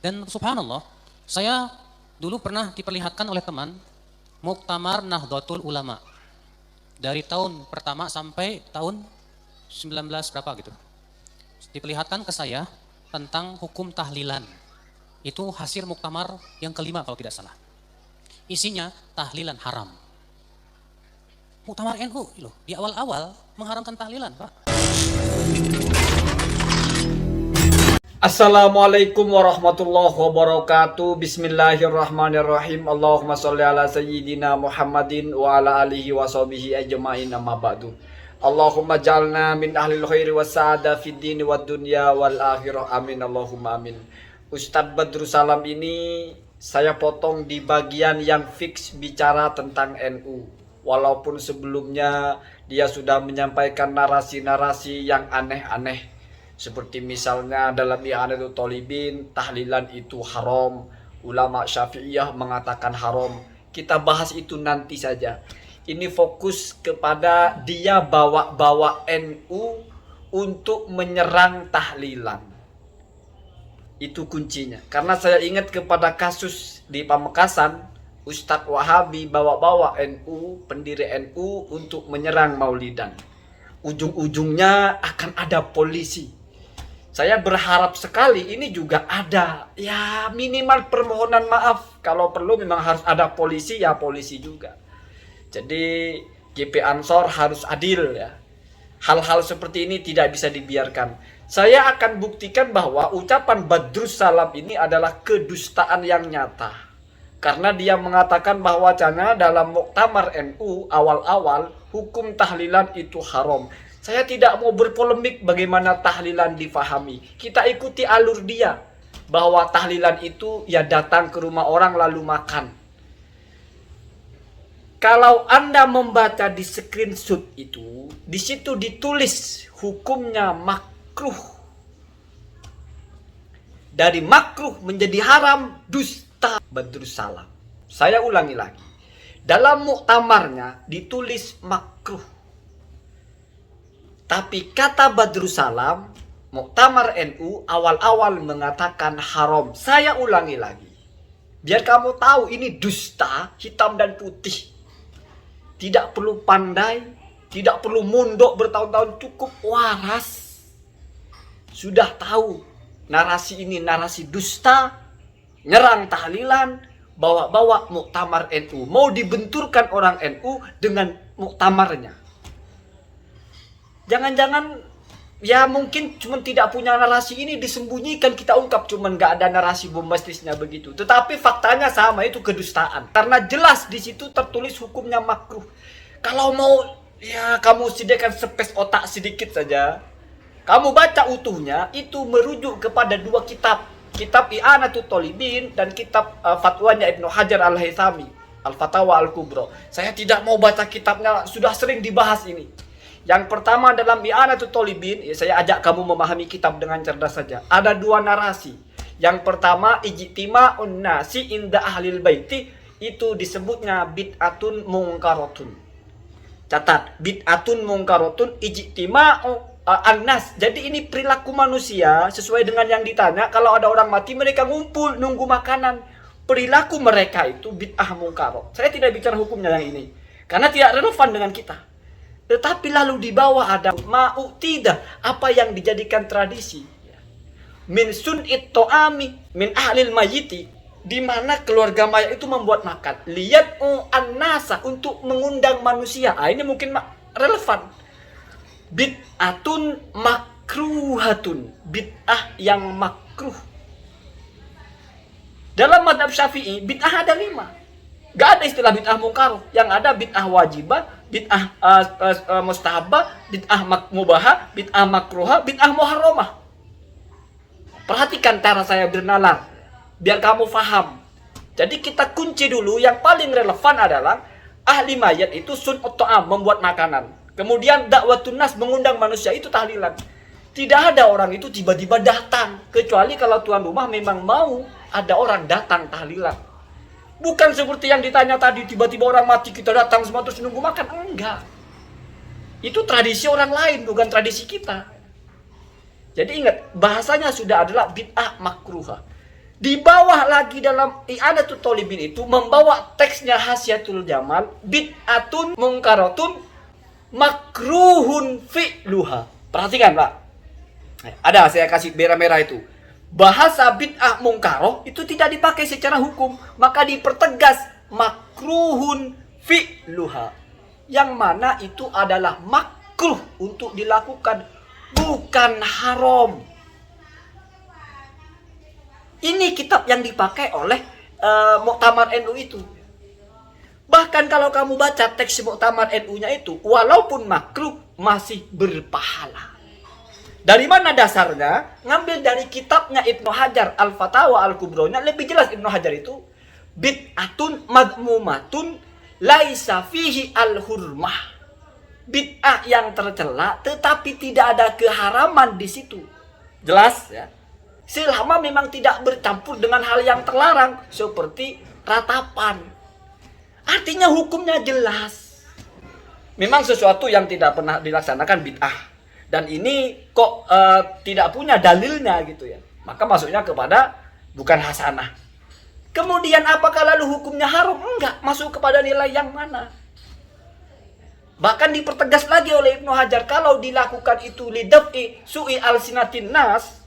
Dan subhanallah, saya dulu pernah diperlihatkan oleh teman Muktamar Nahdlatul Ulama dari tahun pertama sampai tahun 19 berapa gitu. Diperlihatkan ke saya tentang hukum tahlilan. Itu hasil muktamar yang kelima kalau tidak salah. Isinya tahlilan haram. Muktamar NU loh, di awal-awal mengharamkan tahlilan, Pak. Assalamualaikum warahmatullahi wabarakatuh. Bismillahirrahmanirrahim. Allahumma sholli ala sayyidina Muhammadin wa ala alihi wa sahbihi ajma'in, amma ba'du. Allahumma jalna min ahlil khairi wa sa'ada fid dini wa dunya wal akhirah. Amin Allahumma amin. Ustadz Badrus Salam ini saya potong di bagian yang fix bicara tentang NU. Walaupun sebelumnya dia sudah menyampaikan narasi-narasi yang aneh-aneh. Seperti misalnya dalam I'anatul Thalibin, tahlilan itu haram. Ulama Syafi'iyah mengatakan haram. Kita bahas itu nanti saja. Ini fokus kepada dia bawa-bawa NU untuk menyerang tahlilan. Itu kuncinya. Karena saya ingat kepada kasus di Pamekasan, Ustadz Wahabi bawa-bawa NU, pendiri NU untuk menyerang Maulidan. Ujung-ujungnya akan ada polisi. Saya berharap sekali ini juga ada, ya minimal permohonan maaf. Kalau perlu memang harus ada polisi, ya polisi juga. Jadi GP Ansor harus adil ya. Hal-hal seperti ini tidak bisa dibiarkan. Saya akan buktikan bahwa ucapan Badrus Salam ini adalah kedustaan yang nyata. Karena dia mengatakan bahwasanya dalam muktamar NU awal-awal hukum tahlilan itu haram. Saya tidak mau berpolemik bagaimana tahlilan difahami. Kita ikuti alur dia. Bahwa tahlilan itu ya datang ke rumah orang lalu makan. Kalau Anda membaca di screenshot itu, di situ ditulis hukumnya makruh. Dari makruh menjadi haram, dusta Badrus Salam. Saya ulangi lagi. Dalam muktamarnya ditulis makruh. Tapi kata Badrus Salam, muktamar NU awal-awal mengatakan haram. Saya ulangi lagi. Biar kamu tahu ini dusta, hitam dan putih. Tidak perlu pandai, tidak perlu mondok bertahun-tahun, cukup waras. Sudah tahu narasi ini narasi dusta, nyerang tahlilan, bawa-bawa muktamar NU. Mau dibenturkan orang NU dengan muktamarnya. Jangan-jangan ya mungkin cuma tidak punya narasi ini disembunyikan, kita ungkap cuman nggak ada narasi bombastisnya begitu. Tetapi faktanya sama, itu kedustaan. Karena jelas di situ tertulis hukumnya makruh. Kalau mau ya kamu sediakan space otak sedikit saja. Kamu baca utuhnya, itu merujuk kepada dua kitab. Kitab I'anatul Thalibin dan kitab fatwanya Ibnu Hajar Al-Haythami, Al-Fatawa Al-Kubra. Saya tidak mau baca kitabnya, sudah sering dibahas ini. Yang pertama dalam I'anatul Thalibin, ya saya ajak kamu memahami kitab dengan cerdas saja. Ada dua narasi. Yang pertama, ijtima'un nasi inda ahlil baiti, itu disebutnya bid'atun mungkaratun. Catat, bid'atun mungkaratun ijtima'u an-nas. Jadi ini perilaku manusia sesuai dengan yang ditanya. Kalau ada orang mati, mereka ngumpul nunggu makanan. Perilaku mereka itu bid'ah mungkarat. Saya tidak bicara hukumnya yang ini, karena tidak relevan dengan kita. Tetapi lalu di bawah ada ma'u'tidah, apa yang dijadikan tradisi. Min sun'it to'ami min ahlil mayyiti, di mana keluarga mayat itu membuat makan. Liyad'u an-nasa, untuk mengundang manusia. Ini mungkin relevan. Bid'atun makruhatun, bid'ah yang makruh. Dalam madhab Syafi'i, bid'ah ada 5. Gak ada istilah bid'ah mungkar. Yang ada bid'ah wajibah, bid'ah mustahabah, bid'ah mubahah, bid'ah makruhah, bid'ah muharramah. Perhatikan cara saya bernalar biar kamu faham. Jadi kita kunci dulu, yang paling relevan adalah ahli mayat itu sun'ut ta'am, membuat makanan. Kemudian dakwatun nas, mengundang manusia, itu tahlilan. Tidak ada orang itu tiba-tiba datang, kecuali kalau tuan rumah memang mau ada orang datang tahlilan. Bukan seperti yang ditanya tadi, tiba-tiba orang mati kita datang semua terus nunggu makan. Enggak. Itu tradisi orang lain, bukan tradisi kita. Jadi ingat, bahasanya sudah adalah bid'ah makruhah. Di bawah lagi dalam I'anatul Thalibin itu membawa teksnya Hasyiatul Jamal, bid'atun mungkaratun makruhun fi'luha. Perhatikan, Pak. Ada, saya kasih merah-merah itu. Bahasa bid'ah mungkaroh itu tidak dipakai secara hukum, maka dipertegas makruhun fi'luha. Yang mana itu adalah makruh untuk dilakukan, bukan haram. Ini kitab yang dipakai oleh Muktamar NU itu. Bahkan kalau kamu baca teks Muktamar NU-nya itu, walaupun makruh masih berpahala. Dari mana dasarnya? Ngambil dari kitabnya Ibnu Hajar Al-Fatawa Al-Kubronya, lebih jelas Ibnu Hajar itu bid'atun madmumatun laisa fihi al-hurmah. Bid'ah yang tercela tetapi tidak ada keharaman di situ. Jelas ya? Selama memang tidak bercampur dengan hal yang terlarang seperti ratapan. Artinya hukumnya jelas. Memang sesuatu yang tidak pernah dilaksanakan bid'ah. Dan ini kok tidak punya dalilnya gitu ya. Maka masuknya kepada bukan hasanah. Kemudian apakah lalu hukumnya haram? Enggak, masuk kepada nilai yang mana? Bahkan dipertegas lagi oleh Ibnu Hajar, kalau dilakukan itu lidaf'i su'i al-sinatin nas,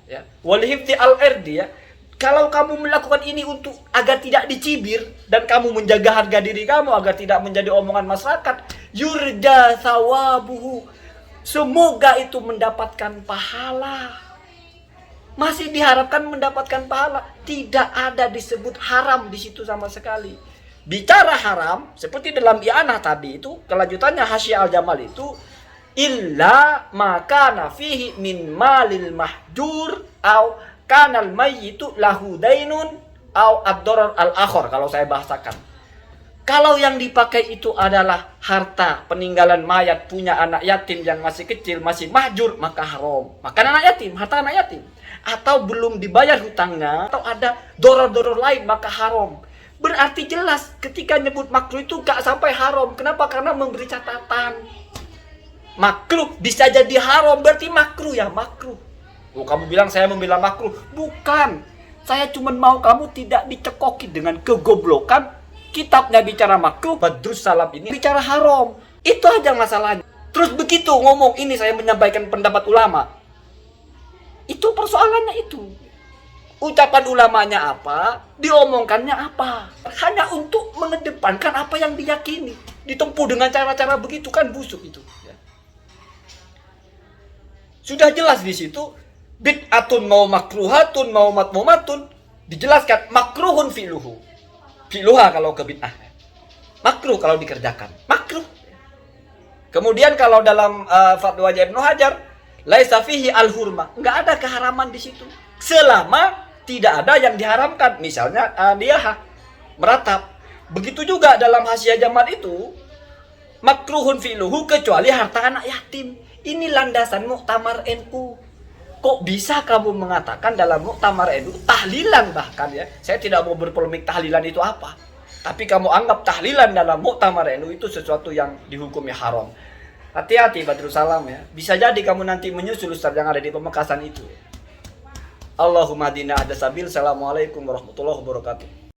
ya, wal hifdi al-irdi, ya. Kalau kamu melakukan ini untuk agar tidak dicibir dan kamu menjaga harga diri kamu agar tidak menjadi omongan masyarakat, yurja sawabuhu, semoga itu mendapatkan pahala. Masih diharapkan mendapatkan pahala, tidak ada disebut haram di situ sama sekali. Bicara haram seperti dalam i'anah tadi itu, kelanjutannya Hasyiah Al-Jamal itu illa maka nafihi min malil mahjur au kanal mayyitu lahu dainun au ad-darar al-akhar, kalau saya bahasakan. Kalau yang dipakai itu adalah harta peninggalan mayat punya anak yatim yang masih kecil, masih mahjur, maka haram. Makan anak yatim, harta anak yatim. Atau belum dibayar hutangnya, atau ada doror-doror lain, maka haram. Berarti jelas ketika nyebut makruh itu gak sampai haram. Kenapa? Karena memberi catatan. Makruh bisa jadi haram, berarti makruh ya makruh. Oh, kamu bilang saya membela makruh. Bukan. Saya cuma mau kamu tidak dicekoki dengan kegoblokan. Kitabnya bicara makruh, Badrus Salam ini bicara haram. Itu aja masalahnya. Terus begitu ngomong ini saya menyampaikan pendapat ulama. Itu persoalannya itu. Ucapan ulamanya apa, diomongkannya apa. Hanya untuk mengedepankan apa yang diyakini. Ditempuh dengan cara-cara begitu kan busuk itu. Ya. Sudah jelas di situ. Bid'atun mau makruhatun mau matmumatun. Dijelaskan makruhun fi'luhu. Fi'luha kalau ke bid'ah. Makruh kalau dikerjakan. Makruh. Kemudian kalau dalam fatwa Ibnu Hajar, laisa fihi al-hurmah. Enggak ada keharaman di situ. Selama tidak ada yang diharamkan. Misalnya dia meratap. Begitu juga dalam Hasyiah Jamal itu, makruhun fi'luhu kecuali harta anak yatim. Ini landasan Muktamar NU. Kok bisa kamu mengatakan dalam Muktamar NU tahlilan bahkan ya. Saya tidak mau berpolemik tahlilan itu apa. Tapi kamu anggap tahlilan dalam Muktamar NU itu sesuatu yang dihukumi haram. Hati-hati Badrus Salam ya. Bisa jadi kamu nanti menyusul ustaz yang ada di Pemekasan itu. Allahumma dina ada sabil. Assalamualaikum warahmatullahi wabarakatuh.